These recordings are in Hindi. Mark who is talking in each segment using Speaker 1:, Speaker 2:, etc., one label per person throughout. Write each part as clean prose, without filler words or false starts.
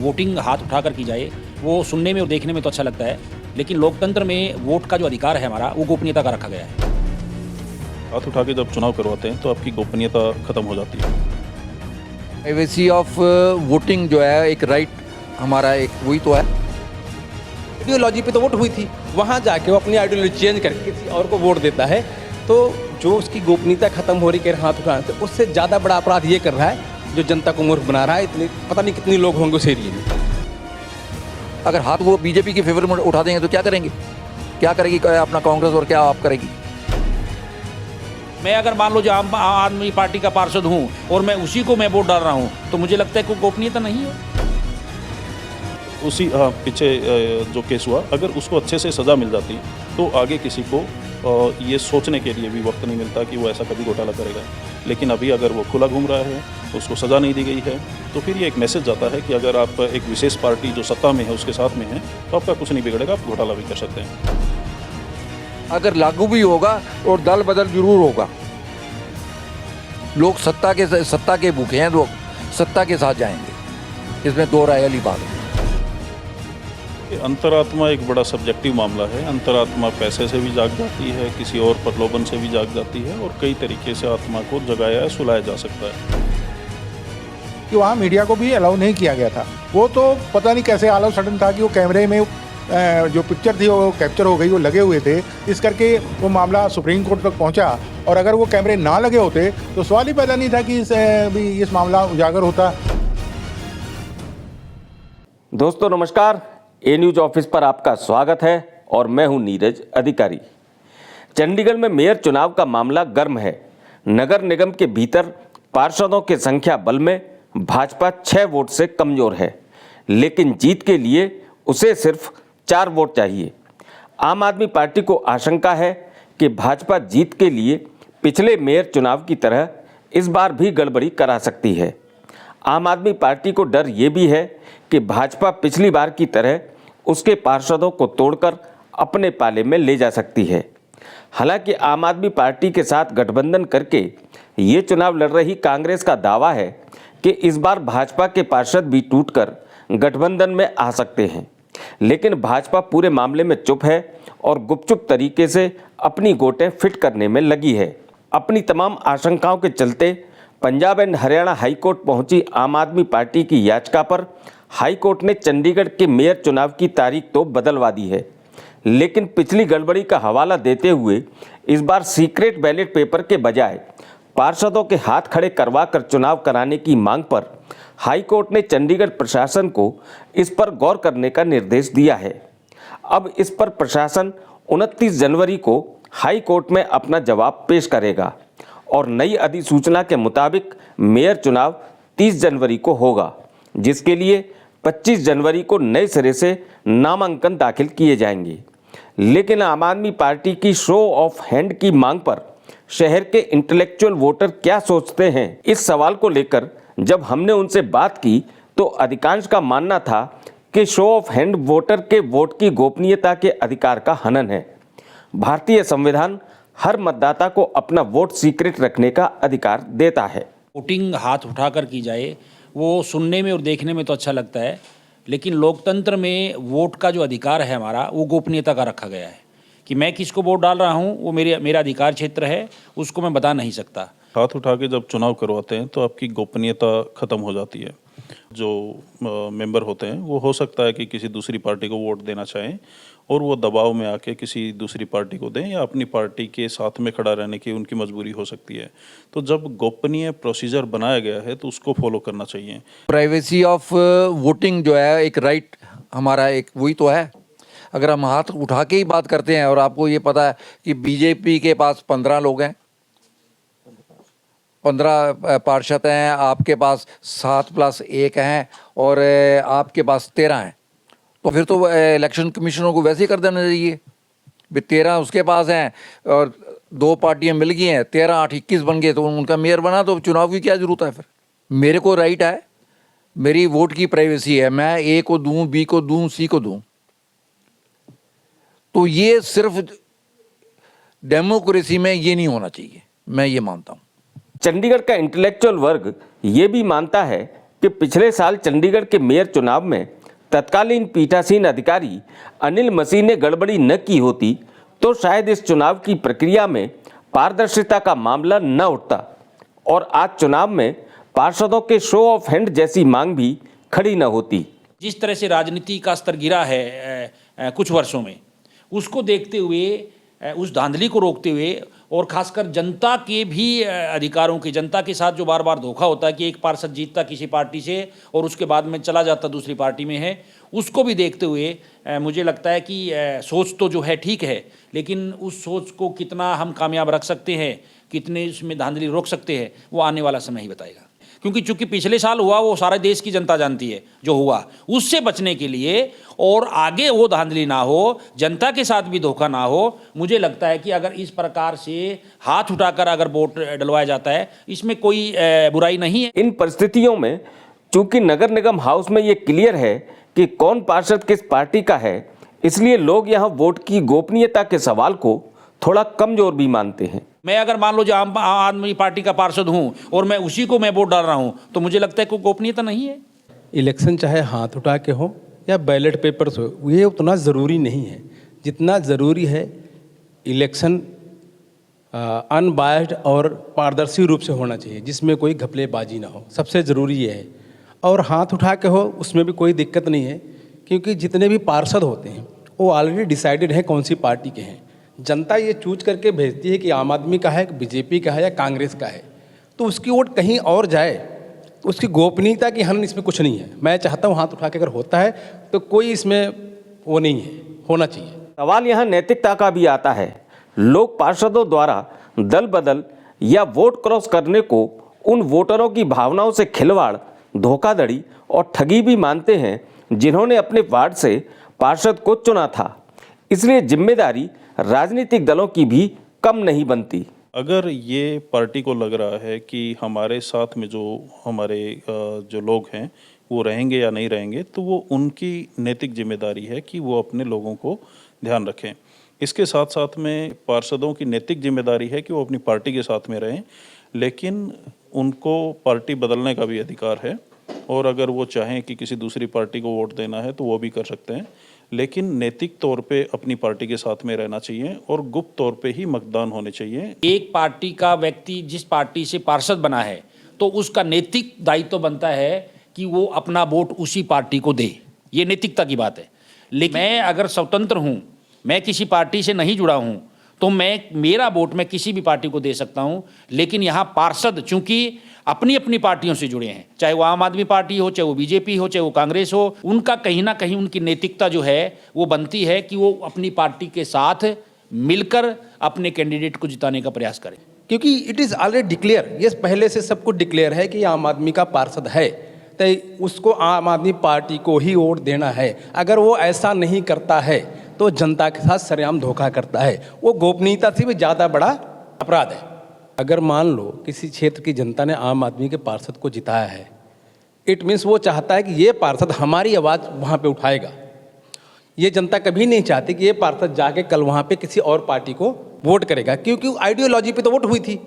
Speaker 1: वोटिंग हाथ उठाकर की जाए वो सुनने में और देखने में तो अच्छा लगता है, लेकिन लोकतंत्र में वोट का जो अधिकार है हमारा वो गोपनीयता का रखा गया है।
Speaker 2: हाथ उठा के जब चुनाव करवाते हैं तो आपकी गोपनीयता खत्म हो जाती है।
Speaker 3: प्राइवेसी ऑफ वोटिंग जो है एक राइट हमारा, एक वही तो है।
Speaker 4: आइडियोलॉजी पे तो वोट हुई थी, वहाँ जाके वो अपनी आइडियोलॉजी चेंज करके किसी और को वोट देता है, तो जो उसकी गोपनीयता खत्म हो रही है हाथ उठाने से, उससे ज़्यादा बड़ा अपराध ये कर रहा है जो जनता को मूर्ख बना रहा है। इतने पता नहीं कितने लोग होंगे उस एरिए में।
Speaker 3: अगर हाथ वो बीजेपी के फेवर में उठा देंगे तो क्या करेंगे, क्या करेगी अपना कांग्रेस और क्या आप करेगी?
Speaker 1: मैं अगर मान लो जो आम आदमी पार्टी का पार्षद हूँ और मैं उसी को मैं वोट डाल रहा हूँ तो मुझे लगता है कोई गोपनीयता नहीं है।
Speaker 2: उसी पीछे जो केस हुआ, अगर उसको अच्छे से सज़ा मिल जाती तो आगे किसी को ये सोचने के लिए भी वक्त नहीं मिलता कि वो ऐसा कभी घोटाला करेगा। लेकिन अभी अगर वो खुला घूम रहा है, उसको सज़ा नहीं दी गई है, तो फिर ये एक मैसेज जाता है कि अगर आप एक विशेष पार्टी जो सत्ता में है उसके साथ में है तो आपका कुछ नहीं बिगड़ेगा, आप घोटाला भी कर सकते हैं।
Speaker 3: अगर लागू भी होगा और दल बदल जरूर होगा। लोग सत्ता के भूखे हैं, लोग सत्ता के साथ जाएंगे, इसमें दो राय वाली बात है।
Speaker 2: अंतरात्मा एक बड़ा सब्जेक्टिव मामला है। अंतरात्मा पैसे से भी जाग जाती है, किसी और प्रलोभन से भी जाग जाती है, और कई तरीके से आत्मा को जगाया सुलाया जा सकता है।
Speaker 5: कि वहाँ मीडिया को भी अलाउ नहीं किया गया था। वो तो पता नहीं कैसे ऑल ऑफ सडन था कि वो कैमरे में जो पिक्चर थी वो कैप्चर हो गई, वो लगे हुए थे, इस करके वो मामला सुप्रीम कोर्ट तक पहुंचा। और अगर वो कैमरे ना लगे होते तो सवाल ही पैदा नहीं था कि इस मामला उजागर होता।
Speaker 6: दोस्तों नमस्कार, ए न्यूज ऑफिस पर आपका स्वागत है और मैं हूं नीरज अधिकारी। चंडीगढ़ में मेयर चुनाव का मामला गर्म है। नगर निगम के भीतर पार्षदों की संख्या बल में भाजपा 6 वोट से कमजोर है, लेकिन जीत के लिए उसे सिर्फ 4 वोट चाहिए। आम आदमी पार्टी को आशंका है कि भाजपा जीत के लिए पिछले मेयर चुनाव की तरह इस बार भी गड़बड़ी करा सकती है। आम आदमी पार्टी को डर ये भी है कि भाजपा पिछली बार की तरह उसके पार्षदों को तोड़कर अपने पाले में ले जा सकती है। हालांकि आम आदमी पार्टी के साथ गठबंधन करके ये चुनाव लड़ रही कांग्रेस का दावा है कि इस बार भाजपा के पार्षद भी टूटकर गठबंधन में आ सकते हैं, लेकिन भाजपा पूरे मामले में चुप है और गुपचुप तरीके से अपनी गोटें फिट करने में लगी है। अपनी तमाम आशंकाओं के चलते पंजाब एंड हरियाणा हाईकोर्ट पहुंची आम आदमी पार्टी की याचिका पर हाईकोर्ट ने चंडीगढ़ के मेयर चुनाव की तारीख तो बदलवा दी है, लेकिन पिछली गड़बड़ी का हवाला देते हुए इस बार सीक्रेट बैलेट पेपर के बजाय पार्षदों के हाथ खड़े करवा कर चुनाव कराने की मांग पर हाईकोर्ट ने चंडीगढ़ प्रशासन को इस पर गौर करने का निर्देश दिया है। अब इस पर प्रशासन 29 जनवरी को हाईकोर्ट में अपना जवाब पेश करेगा और नई अधिसूचना के मुताबिक मेयर चुनाव 30 जनवरी को होगा, जिसके लिए 25 जनवरी को नए सिरे से नामांकन दाखिल किए जाएंगे। लेकिन आम आदमी पार्टी की शो ऑफ हैंड की मांग पर शहर के इंटेलेक्चुअल वोटर क्या सोचते हैं, इस सवाल को लेकर जब हमने उनसे बात की तो अधिकांश का मानना था कि शो ऑफ हैंड वोटर के वोट की गोपनीयता के अधिकार का हनन है। भारतीय संविधान हर मतदाता को अपना वोट सीक्रेट रखने का अधिकार देता है।
Speaker 1: वोटिंग हाथ उठाकर की जाए वो सुनने में और देखने में तो अच्छा लगता है, लेकिन लोकतंत्र में वोट का जो अधिकार है हमारा वो गोपनीयता का रखा गया है कि मैं किसको वोट डाल रहा हूँ वो मेरा अधिकार क्षेत्र है, उसको मैं बता नहीं सकता।
Speaker 2: हाथ उठा के जब चुनाव करवाते हैं तो आपकी गोपनीयता खत्म हो जाती है। जो मेंबर होते हैं वो हो सकता है कि किसी दूसरी पार्टी को वोट देना चाहें और वो दबाव में आके किसी दूसरी पार्टी को दें, या अपनी पार्टी के साथ में खड़ा रहने की उनकी मजबूरी हो सकती है। तो जब गोपनीय प्रोसीजर बनाया गया है तो उसको फॉलो करना चाहिए।
Speaker 3: प्राइवेसी ऑफ वोटिंग जो है एक राइट हमारा, एक वही तो है। अगर हम हाथ उठा के ही बात करते हैं, और आपको ये पता है कि बीजेपी के पास 15 लोग हैं, 15 पार्षद हैं, आपके पास 7 + 1 हैं और आपके पास 13 हैं, तो फिर तो इलेक्शन कमीशनों को वैसे ही कर देना चाहिए। भी 13 उसके पास हैं और 2 पार्टियां मिल गई हैं, 13 8 21 बन गए, तो उनका मेयर बना, तो चुनाव की क्या जरूरत है? फिर मेरे को राइट है, मेरी वोट की प्राइवेसी है, मैं ए को दूं, बी को दूं, सी को दूं। तो ये सिर्फ डेमोक्रेसी में ये नहीं होना चाहिए, मैं ये मानता हूँ।
Speaker 6: चंडीगढ़ का इंटेलेक्चुअल वर्ग ये भी मानता है कि पिछले साल चंडीगढ़ के मेयर चुनाव में तत्कालीन पीठासीन अधिकारी अनिल मसीह ने गड़बड़ी न की होती तो शायद इस चुनाव की प्रक्रिया में पारदर्शिता का मामला न उठता और आज चुनाव में पार्षदों के शो ऑफ हैंड जैसी मांग भी खड़ी न होती।
Speaker 1: जिस तरह से राजनीति का स्तर गिरा है कुछ वर्षों में, उसको देखते हुए, उस धांधली को रोकते हुए और खासकर जनता के भी अधिकारों की, जनता के साथ जो बार बार धोखा होता है कि एक पार्षद जीतता किसी पार्टी से और उसके बाद में चला जाता दूसरी पार्टी में है, उसको भी देखते हुए मुझे लगता है कि सोच तो जो है ठीक है, लेकिन उस सोच को कितना हम कामयाब रख सकते हैं, कितने उसमें धांधली रोक सकते हैं, वो आने वाला समय ही बताएगा। क्योंकि चूंकि पिछले साल हुआ वो सारे देश की जनता जानती है जो हुआ, उससे बचने के लिए और आगे वो धांधली ना हो, जनता के साथ भी धोखा ना हो, मुझे लगता है कि अगर इस प्रकार से हाथ उठाकर अगर वोट डलवाया जाता है, इसमें कोई बुराई नहीं है।
Speaker 6: इन परिस्थितियों में चूंकि नगर निगम हाउस में ये क्लियर है कि कौन पार्षद किस पार्टी का है, इसलिए लोग यहाँ वोट की गोपनीयता के सवाल को थोड़ा कमजोर भी मानते हैं।
Speaker 1: मैं अगर मान लो जो आम आदमी पार्टी का पार्षद हूँ और मैं उसी को मैं वोट डाल रहा हूँ, तो मुझे लगता है कोई गोपनीयता नहीं है।
Speaker 4: इलेक्शन चाहे हाथ उठा के हो या बैलेट पेपर्स हो, ये उतना ज़रूरी नहीं है जितना ज़रूरी है इलेक्शन अनबायस्ड और पारदर्शी रूप से होना चाहिए, जिसमें कोई घपलेबाजी ना हो। सबसे ज़रूरी ये है। और हाथ उठा के हो उसमें भी कोई दिक्कत नहीं है, क्योंकि जितने भी पार्षद होते हैं वो ऑलरेडी डिसाइडेड है कौन सी पार्टी के हैं। जनता ये चूज करके भेजती है कि आम आदमी का है, बीजेपी का है या कांग्रेस का है, तो उसकी वोट कहीं और जाए तो उसकी गोपनीयता की हनन इसमें कुछ नहीं है। मैं चाहता हूँ हाथ उठा के अगर होता है तो कोई इसमें वो नहीं है, होना चाहिए।
Speaker 6: सवाल यहाँ नैतिकता का भी आता है। लोग पार्षदों द्वारा दल बदल या वोट क्रॉस करने को उन वोटरों की भावनाओं से खिलवाड़, धोखाधड़ी और ठगी भी मानते हैं जिन्होंने अपने वार्ड से पार्षद को चुना था। इसलिए जिम्मेदारी राजनीतिक दलों की भी कम नहीं बनती।
Speaker 2: अगर ये पार्टी को लग रहा है कि हमारे साथ में जो हमारे जो लोग हैं वो रहेंगे या नहीं रहेंगे, तो वो उनकी नैतिक जिम्मेदारी है कि वो अपने लोगों को ध्यान रखें। इसके साथ साथ में पार्षदों की नैतिक जिम्मेदारी है कि वो अपनी पार्टी के साथ में रहें, लेकिन उनको पार्टी बदलने का भी अधिकार है और अगर वो चाहें कि किसी दूसरी पार्टी को वोट देना है तो वो भी कर सकते हैं, लेकिन नैतिक तौर पे अपनी पार्टी के साथ में रहना चाहिए और गुप्त तौर पे ही मतदान होने चाहिए।
Speaker 1: एक पार्टी का व्यक्ति जिस पार्टी से पार्षद बना है तो उसका नैतिक दायित्व बनता है कि वो अपना वोट उसी पार्टी को दे, ये नैतिकता की बात है। लेकिन मैं अगर स्वतंत्र हूँ, मैं किसी पार्टी से नहीं जुड़ा हूँ, तो मेरा वोट मैं किसी भी पार्टी को दे सकता हूँ। लेकिन यहाँ पार्षद चूंकि अपनी अपनी पार्टियों से जुड़े हैं, चाहे वो आम आदमी पार्टी हो, चाहे वो बीजेपी हो, चाहे वो कांग्रेस हो, उनका कहीं ना कहीं उनकी नैतिकता जो है वो बनती है कि वो अपनी पार्टी के साथ मिलकर अपने कैंडिडेट को जिताने का प्रयास करें।
Speaker 4: क्योंकि इट इज़ ऑलरेडी डिक्लेयर, ये पहले से सब कुछ डिक्लेयर है कि आम आदमी का पार्षद है, तो उसको आम आदमी पार्टी को ही वोट देना है। अगर वो ऐसा नहीं करता है तो जनता के साथ सरेआम धोखा करता है, वो गोपनीयता से भी ज़्यादा बड़ा अपराध है। अगर मान लो किसी क्षेत्र की जनता ने आम आदमी के पार्षद को जिताया है, इट मीन्स वो चाहता है कि ये पार्षद हमारी आवाज़ वहाँ पे उठाएगा। ये जनता कभी नहीं चाहती कि ये पार्षद जाके कल वहाँ पे किसी और पार्टी को वोट करेगा, क्योंकि आइडियोलॉजी पे तो वोट हुई थी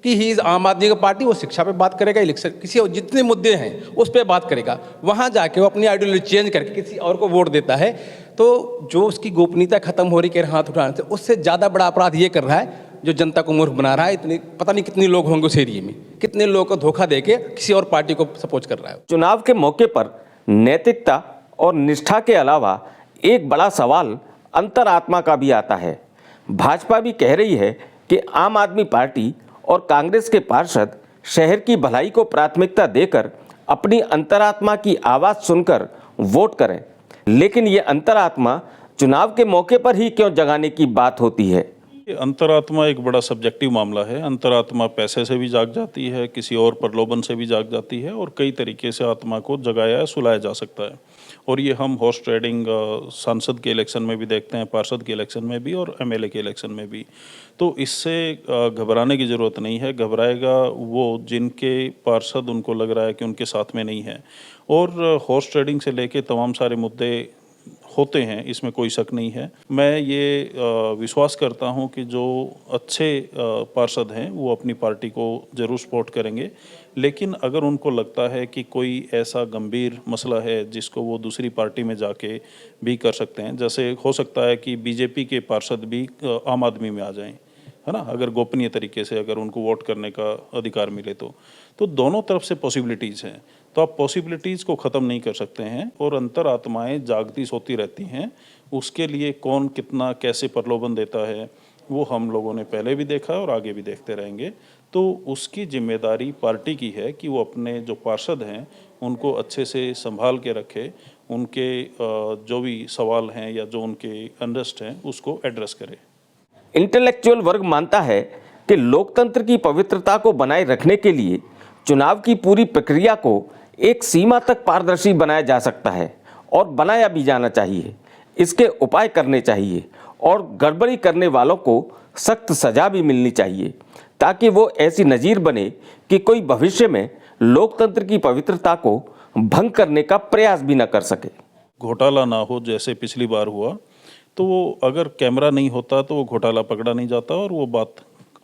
Speaker 4: कि ही इज़ आम आदमी का पार्टी, वो शिक्षा पे बात करेगा, इलेक्शन किसी और जितने मुद्दे हैं उस पर बात करेगा। वहाँ जाके वो अपनी आइडियोलॉजी चेंज करके किसी और को वोट देता है, तो जो उसकी गोपनीयता खत्म हो रही है हाथ उठाने से, उससे ज़्यादा बड़ा अपराध ये कर रहा है जो जनता को मूर्ख बना रहा है। इतने पता नहीं कितने लोग होंगे उस एरिए में, कितने लोगों को धोखा देके किसी और पार्टी को सपोर्ट कर रहा है।
Speaker 6: चुनाव के मौके पर नैतिकता और निष्ठा के अलावा एक बड़ा सवाल अंतरात्मा का भी आता है। भाजपा भी कह रही है कि आम आदमी पार्टी और कांग्रेस के पार्षद शहर की भलाई को प्राथमिकता देकर अपनी अंतरात्मा की आवाज़ सुनकर वोट करें, लेकिन ये अंतरात्मा चुनाव के मौके पर ही क्यों जगाने की बात होती है?
Speaker 2: अंतरात्मा एक बड़ा सब्जेक्टिव मामला है। अंतरात्मा पैसे से भी जाग जाती है, किसी और प्रलोभन से भी जाग जाती है और कई तरीके से आत्मा को जगाया या सुलाया जा सकता है। और ये हम हॉर्स ट्रेडिंग सांसद के इलेक्शन में भी देखते हैं, पार्षद के इलेक्शन में भी और एमएलए के इलेक्शन में भी। तो इससे घबराने की ज़रूरत नहीं है। घबराएगा वो जिनके पार्षद उनको लग रहा है कि उनके साथ में नहीं है। और हॉर्स ट्रेडिंग से लेके तमाम सारे मुद्दे होते हैं, इसमें कोई शक नहीं है। मैं ये विश्वास करता हूं कि जो अच्छे पार्षद हैं वो अपनी पार्टी को ज़रूर सपोर्ट करेंगे, लेकिन अगर उनको लगता है कि कोई ऐसा गंभीर मसला है जिसको वो दूसरी पार्टी में जाके भी कर सकते हैं, जैसे हो सकता है कि बीजेपी के पार्षद भी आम आदमी में आ जाएं, है ना, अगर गोपनीय तरीके से अगर उनको वोट करने का अधिकार मिले तो दोनों तरफ से पॉसिबिलिटीज़ हैं। तो आप पॉसिबिलिटीज़ को ख़त्म नहीं कर सकते हैं और अंतरात्माएं जागती सोती रहती हैं। उसके लिए कौन कितना कैसे प्रलोभन देता है वो हम लोगों ने पहले भी देखा है और आगे भी देखते रहेंगे। तो उसकी जिम्मेदारी पार्टी की है कि वो अपने जो पार्षद हैं उनको अच्छे से संभाल के रखे, उनके जो भी सवाल हैं या जो उनके अनरेस्ट हैं उसको एड्रेस करे।
Speaker 6: इंटेलेक्चुअल वर्ग मानता है कि लोकतंत्र की पवित्रता को बनाए रखने के लिए चुनाव की पूरी प्रक्रिया को एक सीमा तक पारदर्शी बनाया जा सकता है और बनाया भी जाना चाहिए। इसके उपाय करने चाहिए और गड़बड़ी करने वालों को सख्त सजा भी मिलनी चाहिए ताकि वो ऐसी नज़ीर बने कि कोई भविष्य में लोकतंत्र की पवित्रता को भंग करने का प्रयास भी न कर सके।
Speaker 2: घोटाला ना हो जैसे पिछली बार हुआ, तो वो अगर कैमरा नहीं होता तो वो घोटाला पकड़ा नहीं जाता और वो बात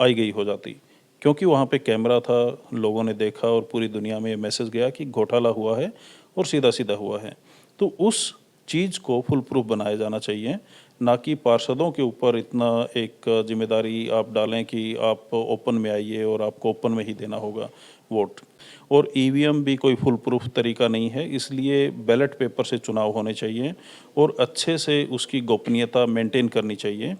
Speaker 2: आई गई हो जाती, क्योंकि वहाँ पे कैमरा था, लोगों ने देखा और पूरी दुनिया में मैसेज गया कि घोटाला हुआ है और सीधा सीधा हुआ है। तो उस चीज़ को फुल प्रूफ बनाया जाना चाहिए, ना कि पार्षदों के ऊपर इतना एक जिम्मेदारी आप डालें कि आप ओपन में आइए और आपको ओपन में ही देना होगा वोट। और ईवीएम भी कोई फुल प्रूफ तरीका नहीं है, इसलिए बैलेट पेपर से चुनाव होने चाहिए और अच्छे से उसकी गोपनीयता मेंटेन करनी चाहिए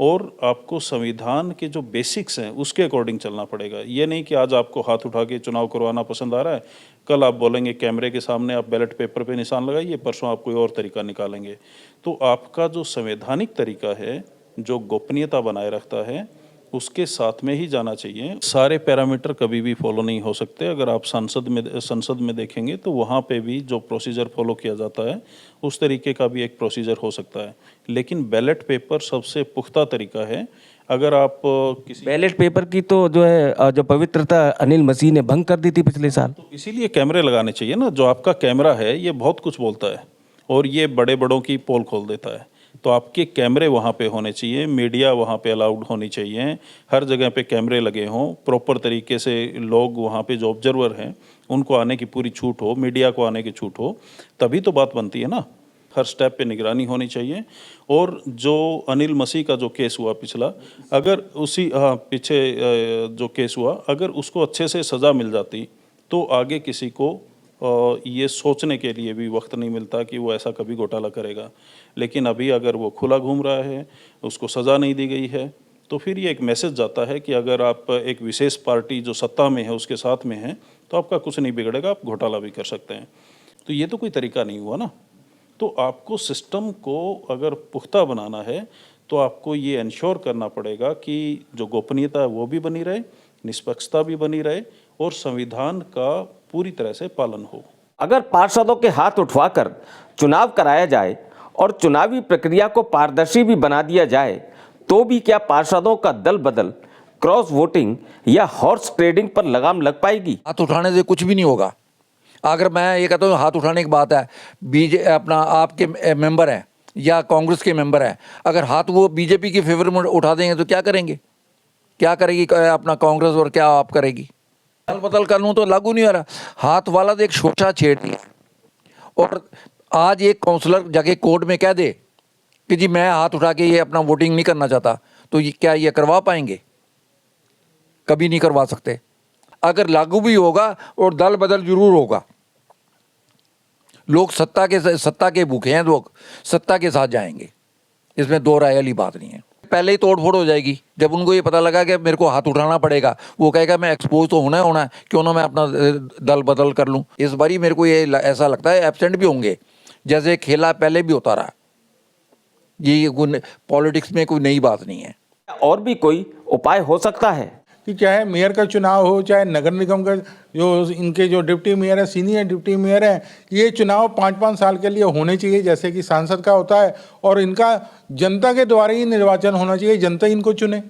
Speaker 2: और आपको संविधान के जो बेसिक्स हैं उसके अकॉर्डिंग चलना पड़ेगा। ये नहीं कि आज आपको हाथ उठा के चुनाव करवाना पसंद आ रहा है, कल आप बोलेंगे कैमरे के सामने आप बैलेट पेपर पे निशान लगाइए, परसों आप कोई और तरीका निकालेंगे। तो आपका जो संवैधानिक तरीका है जो गोपनीयता बनाए रखता है उसके साथ में ही जाना चाहिए। सारे पैरामीटर कभी भी फॉलो नहीं हो सकते। अगर आप संसद में देखेंगे तो वहाँ पे भी जो प्रोसीजर फॉलो किया जाता है उस तरीके का भी एक प्रोसीजर हो सकता है, लेकिन बैलेट पेपर सबसे पुख्ता तरीका है। अगर आप किसी
Speaker 4: बैलेट पेपर की तो जो है जो पवित्रता अनिल मसीह ने भंग कर दी थी पिछले साल,
Speaker 2: तो इसीलिए कैमरे लगाने चाहिए ना। जो आपका कैमरा है ये बहुत कुछ बोलता है और ये बड़े बड़ों की पोल खोल देता है। तो आपके कैमरे वहाँ पे होने चाहिए, मीडिया वहाँ पे अलाउड होनी चाहिए, हर जगह पे कैमरे लगे हों, प्रॉपर तरीके से लोग वहाँ पे जो ऑब्जर्वर हैं उनको आने की पूरी छूट हो, मीडिया को आने की छूट हो, तभी तो बात बनती है ना। हर स्टेप पे निगरानी होनी चाहिए। और जो अनिल मसीह का जो केस हुआ पिछला, अगर उसी पीछे जो केस हुआ अगर उसको अच्छे से सज़ा मिल जाती तो आगे किसी को ये सोचने के लिए भी वक्त नहीं मिलता कि वो ऐसा कभी घोटाला करेगा। लेकिन अभी अगर वो खुला घूम रहा है, उसको सज़ा नहीं दी गई है, तो फिर ये एक मैसेज जाता है कि अगर आप एक विशेष पार्टी जो सत्ता में है उसके साथ में है तो आपका कुछ नहीं बिगड़ेगा, आप घोटाला भी कर सकते हैं। तो ये तो कोई तरीका नहीं हुआ ना। तो आपको सिस्टम को अगर पुख्ता बनाना है तो आपको ये इंश्योर करना पड़ेगा कि जो गोपनीयता है वो भी बनी रहे, निष्पक्षता भी बनी रहे और संविधान का पूरी तरह से पालन हो।
Speaker 6: अगर पार्षदों के हाथ उठवाकर चुनाव कराया जाए और चुनावी प्रक्रिया को पारदर्शी भी बना दिया जाए तो भी क्या पार्षदों का दल बदल, क्रॉस वोटिंग या हॉर्स ट्रेडिंग पर लगाम लग पाएगी?
Speaker 3: हाथ उठाने से कुछ भी नहीं होगा। अगर मैं ये कहता हूँ हाथ उठाने की बात है, अपना आपके मेंबर हैं या कांग्रेस के मेंबर हैं, अगर हाथ वो बीजेपी के फेवर में उठा देंगे तो क्या करेंगे? क्या करेगी अपना कांग्रेस और क्या आप करेगी? दल बदल कानून तो लागू नहीं हो रहा। हाथ वाला तो एक शोषा छेड़ दिया। और आज एक काउंसलर जाके कोर्ट में कह दे कि जी मैं हाथ उठा के ये अपना वोटिंग नहीं करना चाहता, तो ये क्या ये करवा पाएंगे? कभी नहीं करवा सकते। अगर लागू भी होगा और दल बदल जरूर होगा। लोग सत्ता के भूखे हैं, लोग सत्ता के साथ जाएंगे, इसमें दो राय वाली बात नहीं है। पहले ही तोड़ फोड़ हो जाएगी जब उनको ये पता लगा कि मेरे को हाथ उठाना पड़ेगा। वो कहेगा मैं एक्सपोज तो होना है, क्यों ना मैं अपना दल बदल कर लूँ। इस बारी मेरे को ये ऐसा लगता है एब्सेंट भी होंगे, जैसे खेला पहले भी होता रहा। ये पॉलिटिक्स में कोई नई बात नहीं है।
Speaker 6: और भी कोई उपाय हो सकता है
Speaker 5: कि चाहे मेयर का चुनाव हो, चाहे नगर निगम का, जो इनके जो डिप्टी मेयर है, सीनियर डिप्टी मेयर है, ये चुनाव 5-5 साल के लिए होने चाहिए जैसे कि सांसद का होता है, और इनका जनता के द्वारा ही निर्वाचन होना चाहिए, जनता इनको चुने।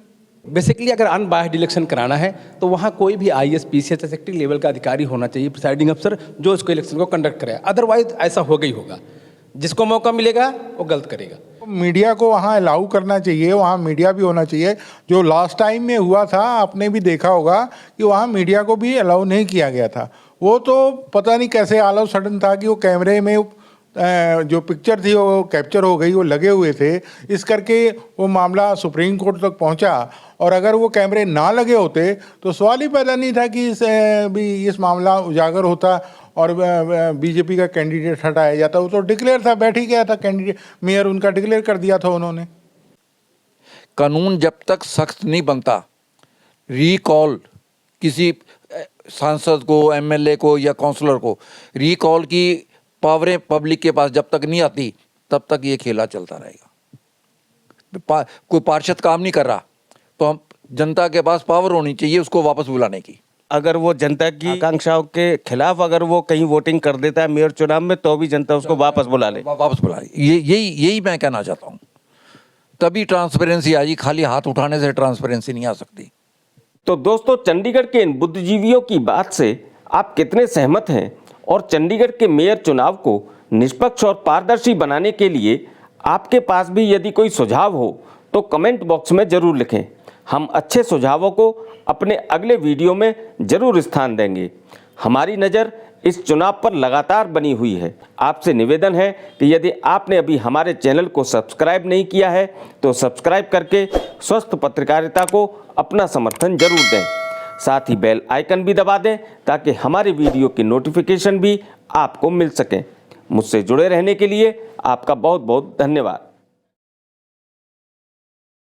Speaker 4: बेसिकली अगर अनबायस्ड इलेक्शन कराना है तो वहाँ कोई भी IAS PCS या सेक्रेटरी लेवल का अधिकारी होना चाहिए, प्रिसाइडिंग अफसर, जो इसको इलेक्शन को कंडक्ट करे। अदरवाइज ऐसा होगा ही होगा, जिसको मौका मिलेगा वो गलत करेगा।
Speaker 5: मीडिया को वहाँ अलाउ करना चाहिए, वहाँ मीडिया भी होना चाहिए। जो लास्ट टाइम में हुआ था आपने भी देखा होगा कि वहाँ मीडिया को भी अलाउ नहीं किया गया था। वो तो पता नहीं कैसे ऑल ऑफ सडन था कि वो कैमरे में जो पिक्चर थी वो कैप्चर हो गई, वो लगे हुए थे, इस करके वो मामला सुप्रीम कोर्ट तक पहुंचा। और अगर वो कैमरे ना लगे होते तो सवाल ही पैदा नहीं था कि इस मामला उजागर होता और बीजेपी का कैंडिडेट हटाया जाता। वो तो डिक्लेयर था, बैठ ही गया था कैंडिडेट, मेयर उनका डिक्लेयर कर दिया था उन्होंने।
Speaker 3: कानून जब तक सख्त नहीं बनता, रिकॉल किसी सांसद को, एमएलए को या काउंसलर को रिकॉल की पावरें पब्लिक के पास जब तक नहीं आती, तब तक ये खेला चलता रहेगा। कोई पार्षद काम नहीं कर रहा तो हम जनता के पास पावर होनी चाहिए उसको वापस बुलाने की।
Speaker 6: अगर वो जनता की आकांक्षाओं के खिलाफ अगर वो कहीं वोटिंग कर देता है मेयर चुनाव में, तो भी जनता उसको वापस बुला ले।
Speaker 3: वापस बुला ले, यही मैं कहना चाहता हूँ। तभी ट्रांसपेरेंसी आएगी, खाली हाथ उठाने से ट्रांसपेरेंसी नहीं आ सकती।
Speaker 6: तो दोस्तों, चंडीगढ़ के इन बुद्धिजीवियों की बात से आप कितने सहमत हैं? और चंडीगढ़ के मेयर चुनाव को निष्पक्ष और पारदर्शी बनाने के लिए आपके पास भी यदि कोई सुझाव हो तो कमेंट बॉक्स में ज़रूर लिखें। हम अच्छे सुझावों को अपने अगले वीडियो में ज़रूर स्थान देंगे। हमारी नज़र इस चुनाव पर लगातार बनी हुई है। आपसे निवेदन है कि यदि आपने अभी हमारे चैनल को सब्सक्राइब नहीं किया है तो सब्सक्राइब करके स्वस्थ पत्रकारिता को अपना समर्थन जरूर दें। साथ ही बेल आइकन भी दबा दें ताकि हमारे वीडियो की नोटिफिकेशन भी आपको मिल सके। मुझसे जुड़े रहने के लिए आपका बहुत बहुत धन्यवाद।